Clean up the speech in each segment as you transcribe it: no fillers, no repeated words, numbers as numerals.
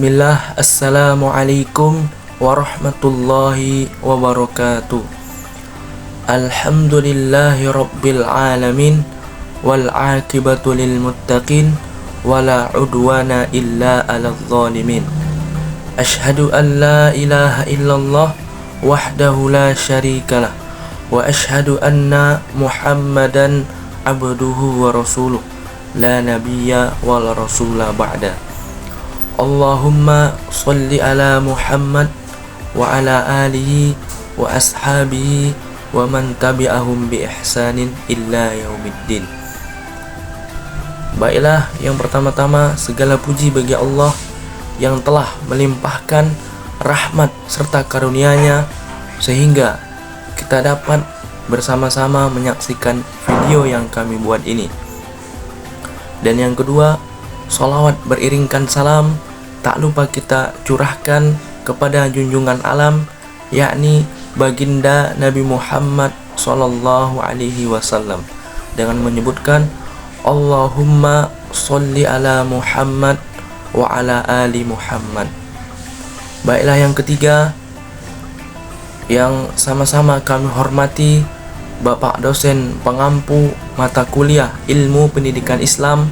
Bismillah, Assalamualaikum warahmatullahi wabarakatuh. Alhamdulillahi rabbil alamin, wal aqibatu lil muttaqin, wala udwana illa alal zalimin. Ashhadu an la ilaha illallah wahdahu la syarikalah, wa ashhadu anna Muhammadan abduhu wa rasuluh, la nabiyya wal rasula ba'da. Allahumma salli ala Muhammad wa ala alihi wa ashabihi wa man tabi'ahum bi ihsanin illa yaumiddin. Baiklah, yang pertama-tama segala puji bagi Allah yang telah melimpahkan rahmat serta karunia-Nya sehingga kita dapat bersama-sama menyaksikan video yang kami buat ini. Dan yang kedua, sholawat beriringkan salam tak lupa kita curahkan kepada junjungan alam, yakni baginda Nabi Muhammad sallallahu alaihi wasallam, dengan menyebutkan Allahumma sholli ala Muhammad wa ala ali Muhammad. Baiklah, yang ketiga yang sama-sama kami hormati, Bapak dosen pengampu mata kuliah Ilmu Pendidikan Islam,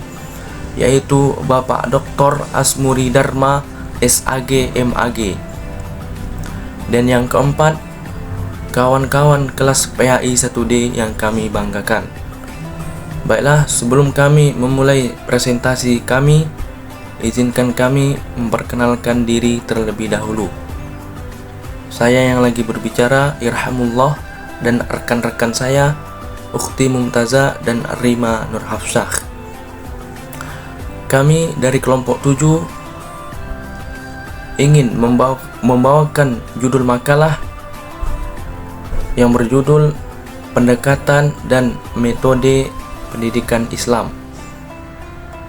yaitu Bapak Dr. Asmuri Dharma SAG MAG. Dan yang keempat, kawan-kawan kelas PAI 1D yang kami banggakan. Baiklah, sebelum kami memulai presentasi kami, izinkan kami memperkenalkan diri terlebih dahulu. Saya yang lagi berbicara, Irhamullah, dan rekan-rekan saya, Ukhti Mumtaza dan Rima Nur Hafsah. Kami dari kelompok 7 ingin membawakan judul makalah yang berjudul Pendekatan dan Metode Pendidikan Islam,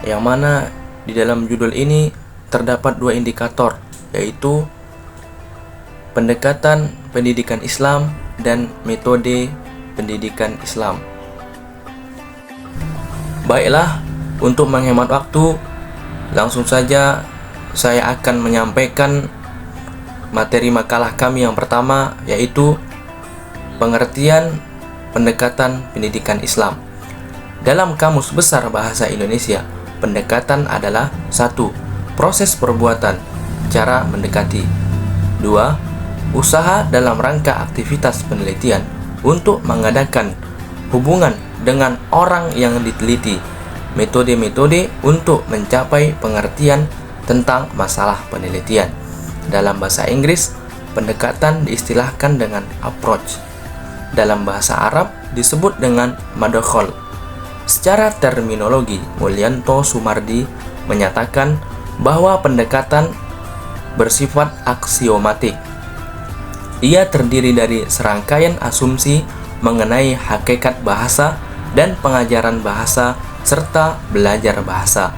yang mana di dalam judul ini terdapat dua indikator, yaitu pendekatan pendidikan Islam dan metode pendidikan Islam. Baiklah, untuk menghemat waktu, langsung saja saya akan menyampaikan materi makalah kami yang pertama, yaitu pengertian pendekatan pendidikan Islam. Dalam Kamus Besar Bahasa Indonesia, pendekatan adalah 1. Proses perbuatan, cara mendekati. 2. Usaha dalam rangka aktivitas penelitian untuk mengadakan hubungan dengan orang yang diteliti. Metode-metode untuk mencapai pengertian tentang masalah penelitian. Dalam bahasa Inggris, pendekatan diistilahkan dengan approach. Dalam bahasa Arab disebut dengan madokhol. Secara terminologi, Mulyanto Sumardi menyatakan bahwa pendekatan bersifat aksiomatik. Ia terdiri dari serangkaian asumsi mengenai hakikat bahasa dan pengajaran bahasa serta belajar bahasa.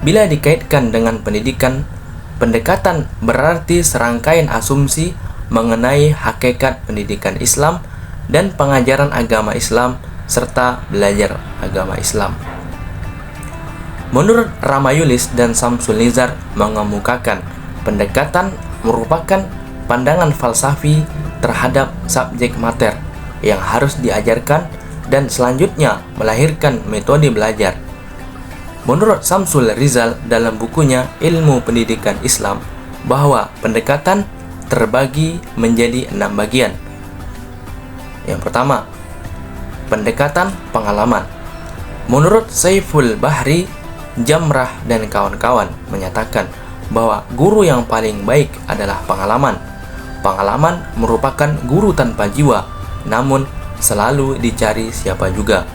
Bila dikaitkan dengan pendidikan, pendekatan berarti serangkaian asumsi mengenai hakikat pendidikan Islam dan pengajaran agama Islam serta belajar agama Islam. Menurut Ramayulis dan Samsul Nizar mengemukakan, pendekatan merupakan pandangan falsafi terhadap subjek mater yang harus diajarkan dan selanjutnya melahirkan metode belajar. Menurut Samsul Rizal dalam bukunya Ilmu Pendidikan Islam, bahwa pendekatan terbagi menjadi 6 bagian. Yang pertama, pendekatan pengalaman. Menurut Saiful Bahri, Jamrah dan kawan-kawan menyatakan bahwa guru yang paling baik adalah pengalaman. Pengalaman merupakan guru tanpa jiwa, namun selalu dicari siapa juga.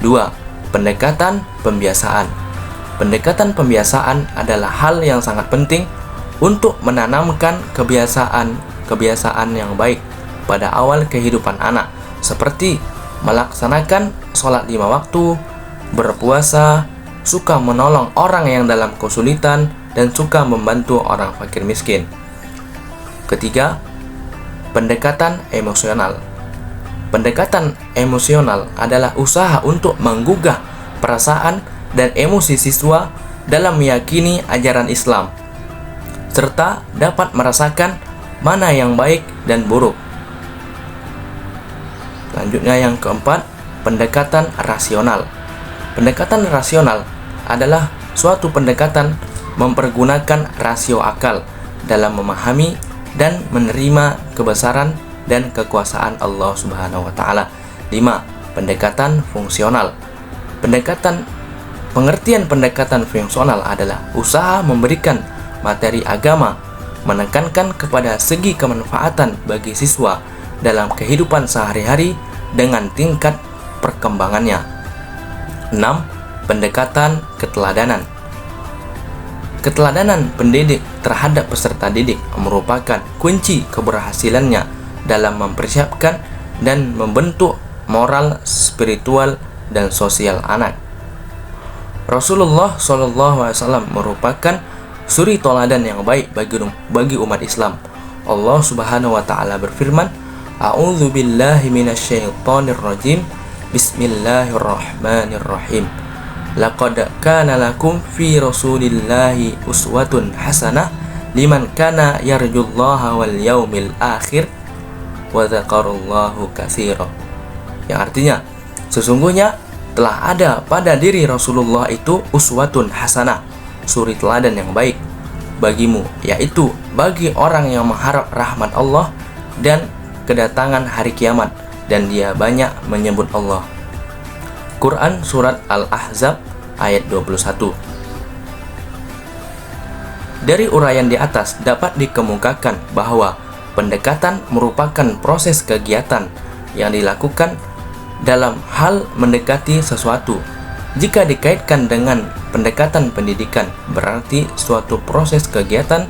2. Pendekatan pembiasaan. Pendekatan pembiasaan adalah hal yang sangat penting untuk menanamkan kebiasaan yang baik pada awal kehidupan anak, seperti melaksanakan sholat 5 waktu, berpuasa, suka menolong orang yang dalam kesulitan, dan suka membantu orang fakir miskin. Ketiga, pendekatan emosional. Pendekatan emosional adalah usaha untuk menggugah perasaan dan emosi siswa dalam meyakini ajaran Islam. serta dapat merasakan mana yang baik dan buruk. Selanjutnya yang keempat, pendekatan rasional. Pendekatan rasional adalah suatu pendekatan mempergunakan rasio akal dalam memahami dan menerima kebesaran dan kekuasaan Allah Subhanahu wa taala. 5. Pendekatan fungsional. Pengertian pendekatan fungsional adalah usaha memberikan materi agama, menekankan kepada segi kemanfaatan bagi siswa dalam kehidupan sehari-hari dengan tingkat perkembangannya. 6. Pendekatan keteladanan. Keteladanan pendidik terhadap peserta didik merupakan kunci keberhasilannya dalam mempersiapkan dan membentuk moral, spiritual, dan sosial anak. Rasulullah SAW merupakan suri toladan yang baik bagi umat Islam. Allah Subhanahu wa taala berfirman, "A'udzu billahi minasyaitonir rajim. Bismillahirrahmanirrahim. Laqad kana lakum fi Rasulillahi uswatun hasanah liman kana yarjullaha wal yaumil akhir wa dzakarallahu katsira." Yang artinya, sesungguhnya telah ada pada diri Rasulullah itu uswatun hasanah, suri teladan yang baik bagimu, yaitu bagi orang yang mengharap rahmat Allah dan kedatangan hari kiamat, dan dia banyak menyebut Allah. Quran Surat Al-Ahzab ayat 21. Dari uraian di atas dapat dikemukakan bahwa pendekatan merupakan proses kegiatan yang dilakukan dalam hal mendekati sesuatu. Jika dikaitkan dengan pendekatan pendidikan, berarti suatu proses kegiatan,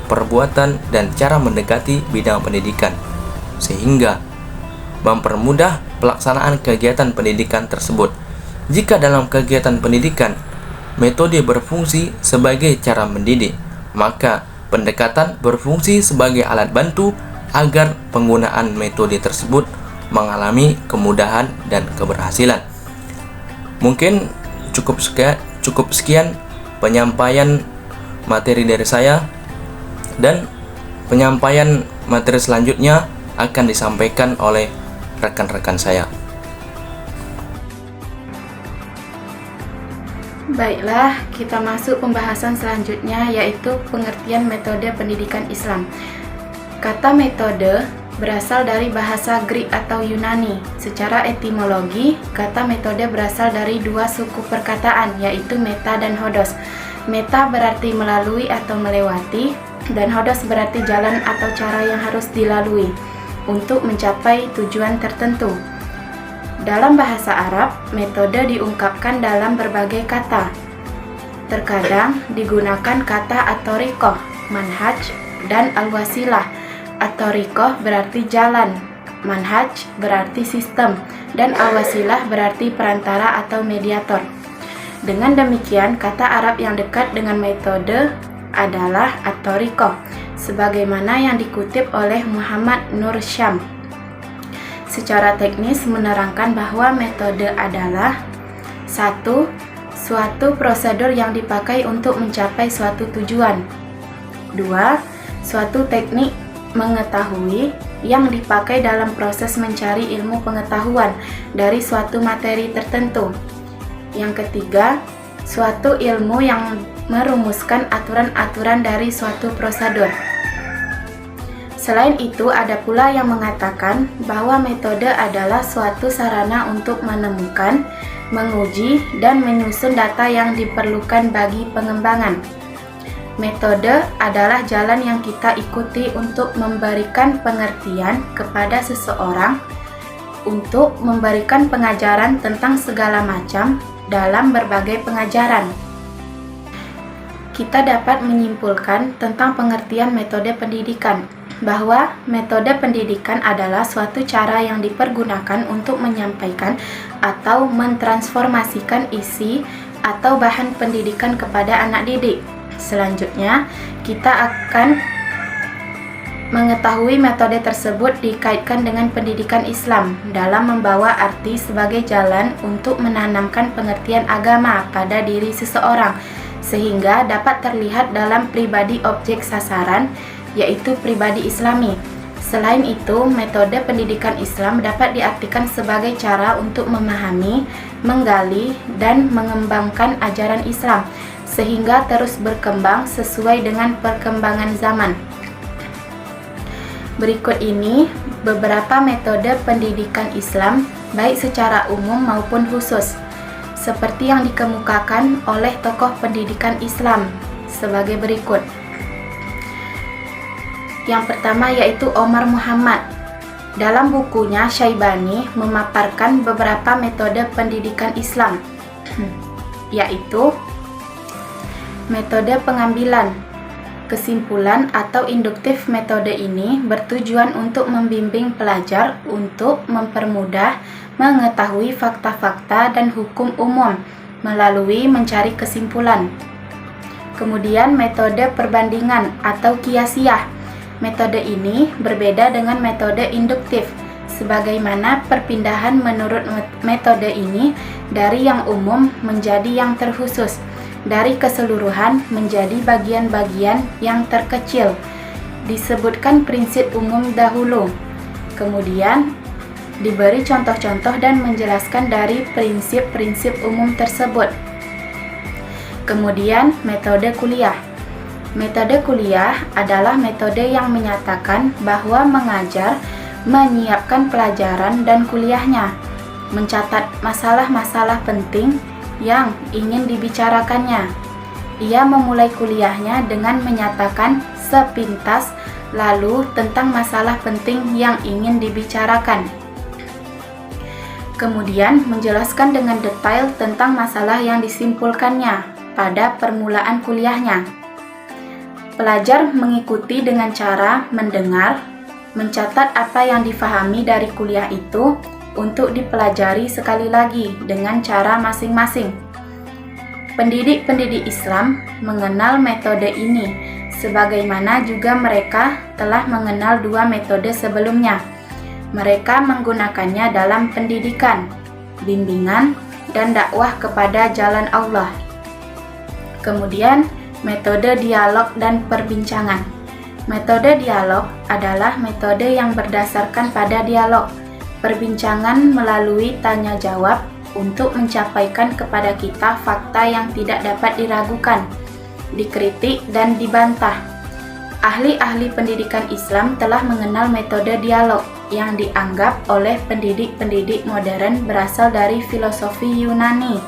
perbuatan, dan cara mendekati bidang pendidikan, sehingga mempermudah pelaksanaan kegiatan pendidikan tersebut. Jika dalam kegiatan pendidikan metode berfungsi sebagai cara mendidik, maka pendekatan berfungsi sebagai alat bantu agar penggunaan metode tersebut mengalami kemudahan dan keberhasilan. Mungkin cukup sekian penyampaian materi dari saya, dan penyampaian materi selanjutnya akan disampaikan oleh rekan-rekan saya. Baiklah, kita masuk pembahasan selanjutnya, yaitu pengertian metode pendidikan Islam. Kata metode berasal dari bahasa Greek atau Yunani. Secara etimologi, kata metode berasal dari dua suku perkataan, yaitu meta dan hodos. Meta berarti melalui atau melewati, dan hodos berarti jalan atau cara yang harus dilalui untuk mencapai tujuan tertentu. Dalam bahasa Arab, metode diungkapkan dalam berbagai kata. Terkadang digunakan kata at-thariqah, manhaj, dan al-wasilah. At-thariqah berarti jalan, manhaj berarti sistem, dan al-wasilah berarti perantara atau mediator. Dengan demikian, kata Arab yang dekat dengan metode adalah at-thariqah, sebagaimana yang dikutip oleh Muhammad Nur Syam. Secara teknis menerangkan bahwa metode adalah 1. Suatu prosedur yang dipakai untuk mencapai suatu tujuan. 2. Suatu teknik mengetahui yang dipakai dalam proses mencari ilmu pengetahuan dari suatu materi tertentu. Yang ketiga, suatu ilmu yang merumuskan aturan-aturan dari suatu prosedur. Selain itu, ada pula yang mengatakan bahwa metode adalah suatu sarana untuk menemukan, menguji, dan menyusun data yang diperlukan bagi pengembangan. Metode adalah jalan yang kita ikuti untuk memberikan pengertian kepada seseorang, untuk memberikan pengajaran tentang segala macam dalam berbagai pengajaran. Kita dapat menyimpulkan tentang pengertian metode pendidikan, bahwa metode pendidikan adalah suatu cara yang dipergunakan untuk menyampaikan atau mentransformasikan isi atau bahan pendidikan kepada anak didik. Selanjutnya, kita akan mengetahui metode tersebut dikaitkan dengan pendidikan Islam dalam membawa arti sebagai jalan untuk menanamkan pengertian agama pada diri seseorang, sehingga dapat terlihat dalam pribadi objek sasaran, yaitu pribadi Islami. Selain itu, metode pendidikan Islam dapat diartikan sebagai cara untuk memahami, menggali, dan mengembangkan ajaran Islam, sehingga terus berkembang sesuai dengan perkembangan zaman. Berikut ini beberapa metode pendidikan Islam, baik secara umum maupun khusus, seperti yang dikemukakan oleh tokoh pendidikan Islam sebagai berikut. Yang pertama yaitu Omar Muhammad. Dalam bukunya, Syaibani memaparkan beberapa metode pendidikan Islam, yaitu metode pengambilan kesimpulan atau induktif. Metode ini bertujuan untuk membimbing pelajar untuk mempermudah mengetahui fakta-fakta dan hukum umum melalui mencari kesimpulan. Kemudian metode perbandingan atau qiyasiyah. Metode ini berbeda dengan metode induktif, sebagaimana perpindahan menurut metode ini dari yang umum menjadi yang terkhusus, dari keseluruhan menjadi bagian-bagian yang terkecil. Disebutkan prinsip umum dahulu, kemudian diberi contoh-contoh dan menjelaskan dari prinsip-prinsip umum tersebut. Kemudian metode kuliah. Metode kuliah adalah metode yang menyatakan bahwa mengajar menyiapkan pelajaran dan kuliahnya, mencatat masalah-masalah penting yang ingin dibicarakannya. Ia memulai kuliahnya dengan menyatakan sepintas lalu tentang masalah penting yang ingin dibicarakan. Kemudian menjelaskan dengan detail tentang masalah yang disimpulkannya pada permulaan kuliahnya. Pelajar mengikuti dengan cara mendengar, mencatat apa yang difahami dari kuliah itu untuk dipelajari sekali lagi dengan cara masing-masing. Pendidik-pendidik Islam mengenal metode ini, sebagaimana juga mereka telah mengenal dua metode sebelumnya. Mereka menggunakannya dalam pendidikan, bimbingan, dan dakwah kepada jalan Allah. Kemudian, metode dialog dan perbincangan. Metode dialog adalah metode yang berdasarkan pada dialog, perbincangan melalui tanya jawab untuk mencapaikan kepada kita fakta yang tidak dapat diragukan, dikritik dan dibantah. Ahli-ahli pendidikan Islam telah mengenal metode dialog yang dianggap oleh pendidik-pendidik modern berasal dari filosofi Yunani.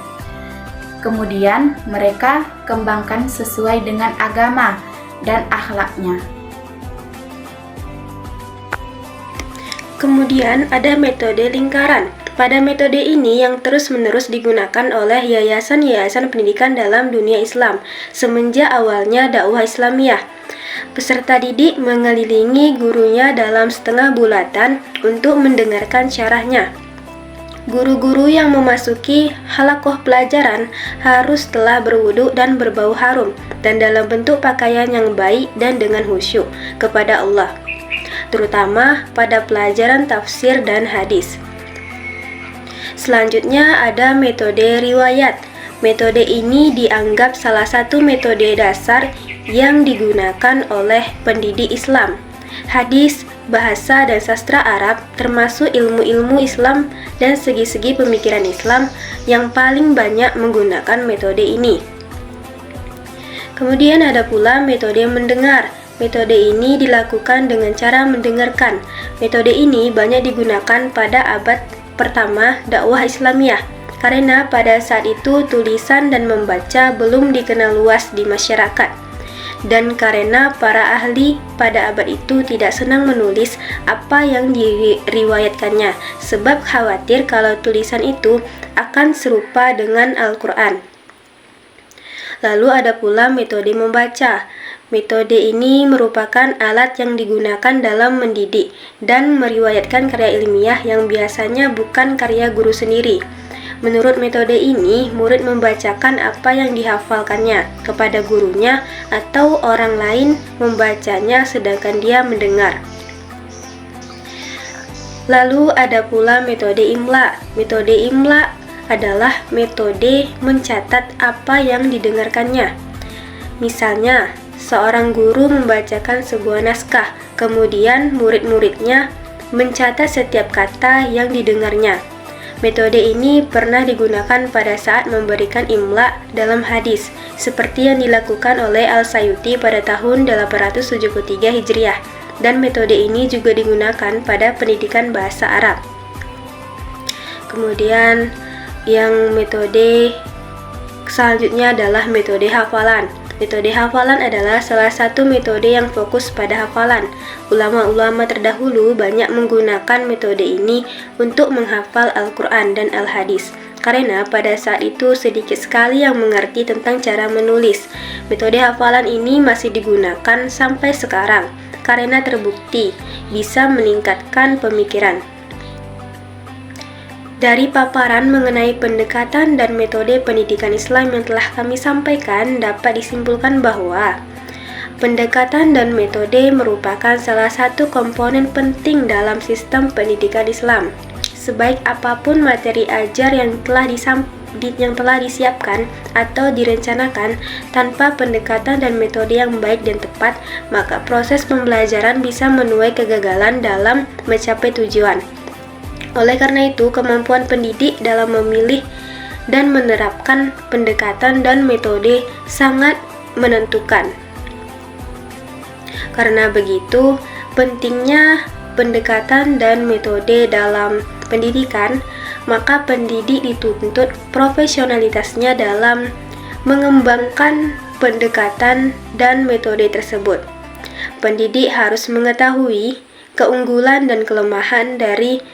Kemudian mereka kembangkan sesuai dengan agama dan akhlaknya. Kemudian ada metode lingkaran. Pada metode ini yang terus-menerus digunakan oleh yayasan-yayasan pendidikan dalam dunia Islam semenjak awalnya dakwah Islamiyah. Peserta didik mengelilingi gurunya dalam setengah bulatan untuk mendengarkan syarahnya. Guru-guru yang memasuki halakoh pelajaran harus telah berwudu dan berbau harum dan dalam bentuk pakaian yang baik dan dengan khusyuk kepada Allah, terutama pada pelajaran tafsir dan hadis. Selanjutnya ada metode riwayat. Metode ini dianggap salah satu metode dasar yang digunakan oleh pendidik Islam. Hadis, bahasa, dan sastra Arab termasuk ilmu-ilmu Islam dan segi-segi pemikiran Islam yang paling banyak menggunakan metode ini. Kemudian ada pula metode mendengar. Metode ini dilakukan dengan cara mendengarkan. Metode ini banyak digunakan pada abad pertama dakwah Islamiyah, karena pada saat itu tulisan dan membaca belum dikenal luas di masyarakat, dan karena para ahli pada abad itu tidak senang menulis apa yang diriwayatkannya, sebab khawatir kalau tulisan itu akan serupa dengan Al-Quran. Lalu ada pula metode membaca. Metode ini merupakan alat yang digunakan dalam mendidik dan meriwayatkan karya ilmiah yang biasanya bukan karya guru sendiri. Menurut metode ini, murid membacakan apa yang dihafalkannya kepada gurunya atau orang lain membacanya sedangkan dia mendengar. Lalu ada pula metode imla. Metode imla adalah metode mencatat apa yang didengarkannya. Misalnya, seorang guru membacakan sebuah naskah, kemudian murid-muridnya mencatat setiap kata yang didengarnya. Metode ini pernah digunakan pada saat memberikan imla dalam hadis, seperti yang dilakukan oleh Al-Sayuti pada tahun 873 Hijriah, dan metode ini juga digunakan pada pendidikan bahasa Arab. Kemudian, yang metode selanjutnya adalah metode hafalan. Metode hafalan adalah salah satu metode yang fokus pada hafalan. Ulama-ulama terdahulu banyak menggunakan metode ini untuk menghafal Al-Quran dan Al-Hadis, karena pada saat itu sedikit sekali yang mengerti tentang cara menulis. Metode hafalan ini masih digunakan sampai sekarang, karena terbukti bisa meningkatkan pemikiran. Dari paparan mengenai pendekatan dan metode pendidikan Islam yang telah kami sampaikan, dapat disimpulkan bahwa pendekatan dan metode merupakan salah satu komponen penting dalam sistem pendidikan Islam. Sebaik apapun materi ajar yang telah disiapkan atau direncanakan, tanpa pendekatan dan metode yang baik dan tepat, maka proses pembelajaran bisa menuai kegagalan dalam mencapai tujuan. Oleh karena itu, kemampuan pendidik dalam memilih dan menerapkan pendekatan dan metode sangat menentukan. Karena begitu, pentingnya pendekatan dan metode dalam pendidikan, maka pendidik dituntut profesionalitasnya dalam mengembangkan pendekatan dan metode tersebut. Pendidik harus mengetahui keunggulan dan kelemahan dari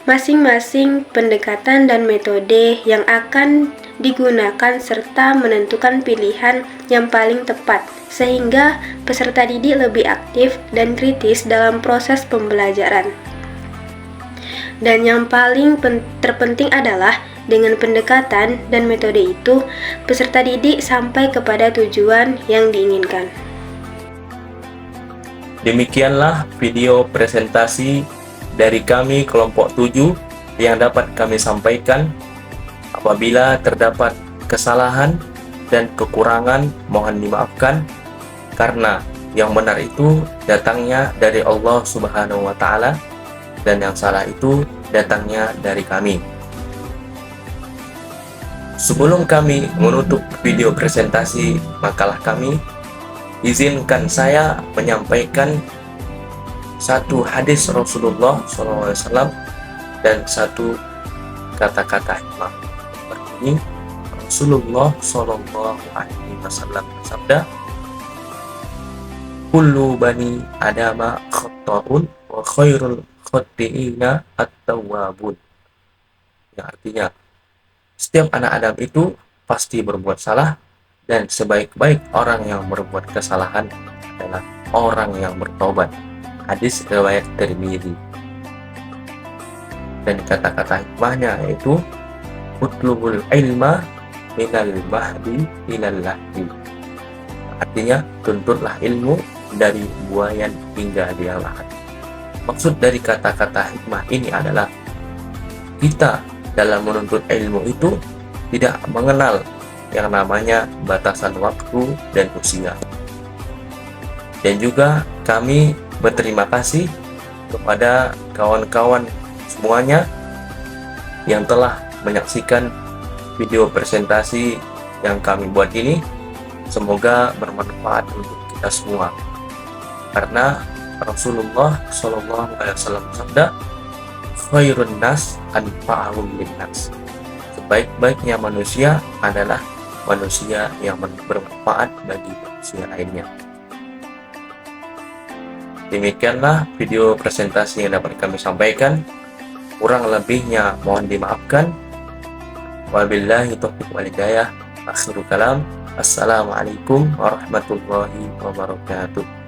masing-masing pendekatan dan metode yang akan digunakan serta menentukan pilihan yang paling tepat, sehingga peserta didik lebih aktif dan kritis dalam proses pembelajaran. Dan yang paling terpenting adalah dengan pendekatan dan metode itu, peserta didik sampai kepada tujuan yang diinginkan. Demikianlah video presentasi dari kami kelompok 7 yang dapat kami sampaikan. Apabila terdapat kesalahan dan kekurangan, mohon dimaafkan, karena yang benar itu datangnya dari Allah Subhanahu wa Ta'ala, dan yang salah itu datangnya dari kami. Sebelum kami menutup video presentasi makalah kami, izinkan saya menyampaikan satu hadis Rasulullah SAW dan satu kata-kata hikmah. Seperti ini, Rasulullah SAW bersabda, "Kullu bani Adama khata'un wa khairul khati'ina at-tawwabun." Yang artinya, setiap anak Adam itu pasti berbuat salah, dan sebaik-baik orang yang berbuat kesalahan adalah orang yang bertobat. Hadis riwayat Tirmidzi. Dan kata-kata hikmahnya yaitu utlubul ilma minal mahdi ilal lahdi. Artinya, tuntutlah ilmu dari buayan hingga dia lahat. Maksud dari kata-kata hikmah ini adalah kita dalam menuntut ilmu itu tidak mengenal yang namanya batasan waktu dan usia. Dan juga kami berterima kasih kepada kawan-kawan semuanya yang telah menyaksikan video presentasi yang kami buat ini. Semoga bermanfaat untuk kita semua, karena Rasulullah SAW bersabda, "Khairun nas anfa'uhum linnas." Sebaik-baiknya manusia adalah manusia yang bermanfaat bagi manusia lainnya. Demikianlah video presentasi yang dapat kami sampaikan. Kurang lebihnya mohon dimaafkan. Wabillahi taufiq wal hidayah. Akhirul kalam. Assalamualaikum warahmatullahi wabarakatuh.